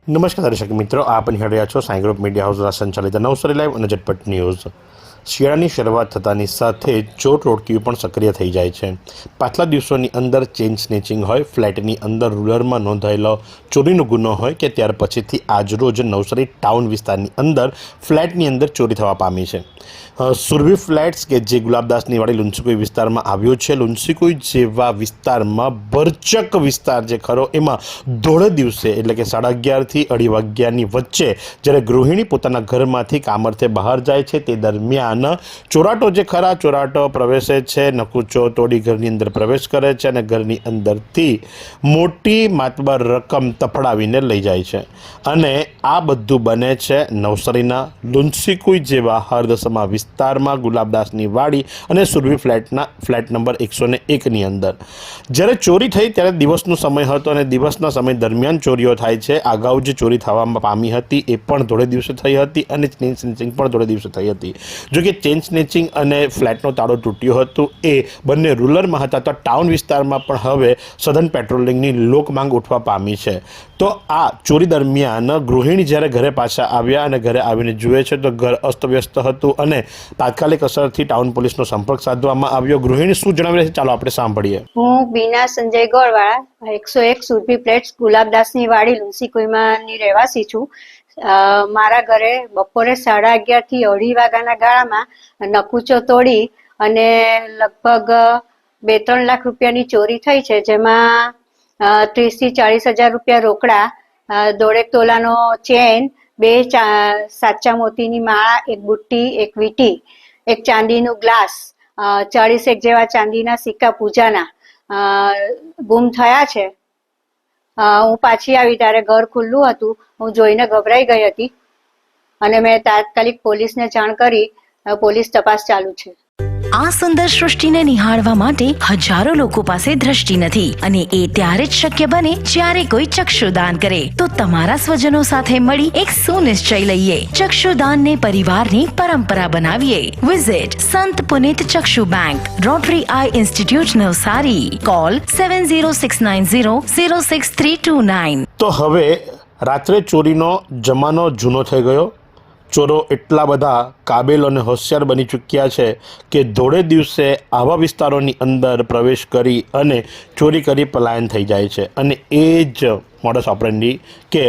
નમસ્કાર દર્શક મિત્રો, આપ નિહાળી રહ્યા છો સાંઈ ગ્રુપ મીડિયા હાઉસ દ્વારા સંચાલિત નવસારી લાઈવ અને ઝટપટ ન્યૂઝ। શિયાળાની શરૂઆત થતાની સાથે ચોર ટોળકીઓ પણ સક્રિય થઈ જાય છે। પાછલા દિવસોની અંદર ચેઇન સ્નેચિંગ હોય, ફ્લેટની અંદર રૂરલમાં નોંધાયેલો ચોરીનો ગુનો હોય કે ત્યાર પછીથી આજરોજ નવસારી ટાઉન વિસ્તારની અંદર ફ્લેટની અંદર ચોરી થવા પામી છે। સુરભી ફ્લેટ્સ કે જે ગુલાબદાસની વાડી લુન્સીકુઈ વિસ્તારમાં આવ્યો છે। લુન્સીકુઈ જેવા વિસ્તારમાં ભરચક વિસ્તાર જે ખરો એમાં ધોળે દિવસે એટલે કે 11:30 થી 2:30 વાગ્યાની વચ્ચે જ્યારે ગૃહિણી પોતાના ઘરમાંથી કામરથી બહાર જાય છે તે દરમિયાન ચોરાટો જે ખરા ચોરાટો પ્રવેશે છે, નકુચો તોડી ઘરની અંદર પ્રવેશ કરે છે અને ઘરની અંદરથી મોટી માતબર રકમ તફડાવીને લઈ જાય છે। અને આ બધું બને છે નવસારીના લુન્સીકુઈ જેવા હરદસમા વિસ્તારમાં ગુલાબદાસની વાડી અને સુરભી ફ્લેટ નંબર 101ની અંદર જ્યારે ચોરી થઈ ત્યારે દિવસનો સમય હતો અને દિવસના સમય દરમિયાન ચોરીઓ થાય છે। અગાઉ જે ચોરી થવામાં પામી હતી એ પણ ધોળે દિવસે થઈ હતી અને ચેઇન સ્નેચિંગ પણ ધોળે દિવસે થઈ હતી। જો કે ચેઇન સ્નેચિંગ અને ફ્લેટનો તાળો તૂટ્યો હતો એ બંને રૂરલમાં હતા, તો ટાઉન વિસ્તારમાં પણ હવે સઘન પેટ્રોલિંગની લોકમાંગ ઉઠવા પામી છે। તો આ ચોરી દરમિયાન ગૃહિણી જ્યારે ઘરે પાછા આવ્યા અને ઘરે આવીને જુએ છે તો ઘર અસ્તવ્યસ્ત હતું અને તાત્કાલિક અસરથી ટાઉન પોલીસનો સંપર્ક સાધવામાં આવ્યો। ગૃહિણી શું જણાવી રહી છે ચાલો આપણે સાંભળીએ। હું બીના સંજય ગોળવાળા 101 સુરભી ફ્લેટ્સ ગુલાબદાસની વાડી લુન્સીકુઈમાંની રહેવાસી છું। મારા ઘરે બપોરે 11:30 થી 2:30 વાગ્યાના ગાળામાં નકુચો તોડી અને લગભગ 2-3 લાખ રૂપિયાની ચોરી થઈ છે, જેમાં 30 થી 40 હજાર રૂપિયા રોકડા, 1.5 તોલાનો ચેન, 2 સાચા મોતીની માળા, 1 બુટ્ટી, 1 વીંટી, 1 ચાંદીનું ગ્લાસ, 40 જેવા ચાંદીના સિક્કા પૂજાના ગુમ થયા છે। હું પાછી આવી ત્યારે ઘર ખુલ્લું હતું। હું જોઈને ગભરાઈ ગઈ હતી અને મેં તાત્કાલિક પોલીસને જાણ કરી। પોલીસ તપાસ ચાલુ છે। આ સુંદર સૃષ્ટિને નિહાળવા માટે હજારો લોકો પાસે દ્રષ્ટિ નથી અને એ ત્યારે જ શક્ય બને જ્યારે કોઈ ચક્ષુદાન કરે। તો તમારા સ્વજનો સાથે મળી એક સુનિશ્ચય લઈએ, ચક્ષુદાનને પરિવારની પરંપરા બનાવીએ। Visit Sant Punit Chakshu bank, Rotary eye institute Navsari, call 7069006329। તો હવે રાત્રે ચોરીનો જમાનો જૂનો થઈ ગયો। ચોરો એટલા બધા કાબેલ અને હોશિયાર બની ચૂક્યા છે કે ધોળે દિવસે આવા વિસ્તારોની અંદર પ્રવેશ કરી અને ચોરી કરી પલાયન થઈ જાય છે। અને એ જ મોડસ ઓપરેન્ડી કે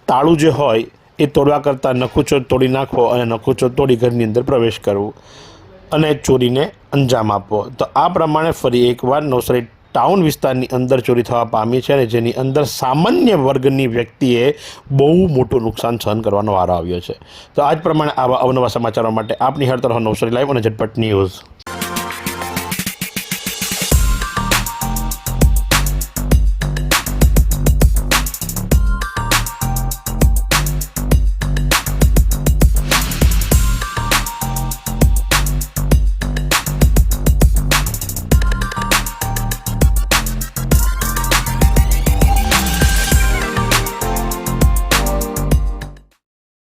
તાળું જે હોય એ તોડવા કરતાં નકુચો તોડી નાખવો અને નકુચો તોડી ઘરની અંદર પ્રવેશ કરવો અને ચોરીને અંજામ આપવો। તો આ પ્રમાણે ફરી એકવાર નવસારી ટાઉન વિસ્તારની અંદર ચોરી થવા પામી છે અને જેની અંદર સામાન્ય વર્ગની વ્યક્તિએ બહુ મોટું નુકસાન સહન કરવાનો વારો આવ્યો છે। તો આ જ પ્રમાણે આવા અવનવા સમાચારો માટે આપ નિહાળતા રહો નવસારી લાઈવ અને ઝટપટ ન્યૂઝ।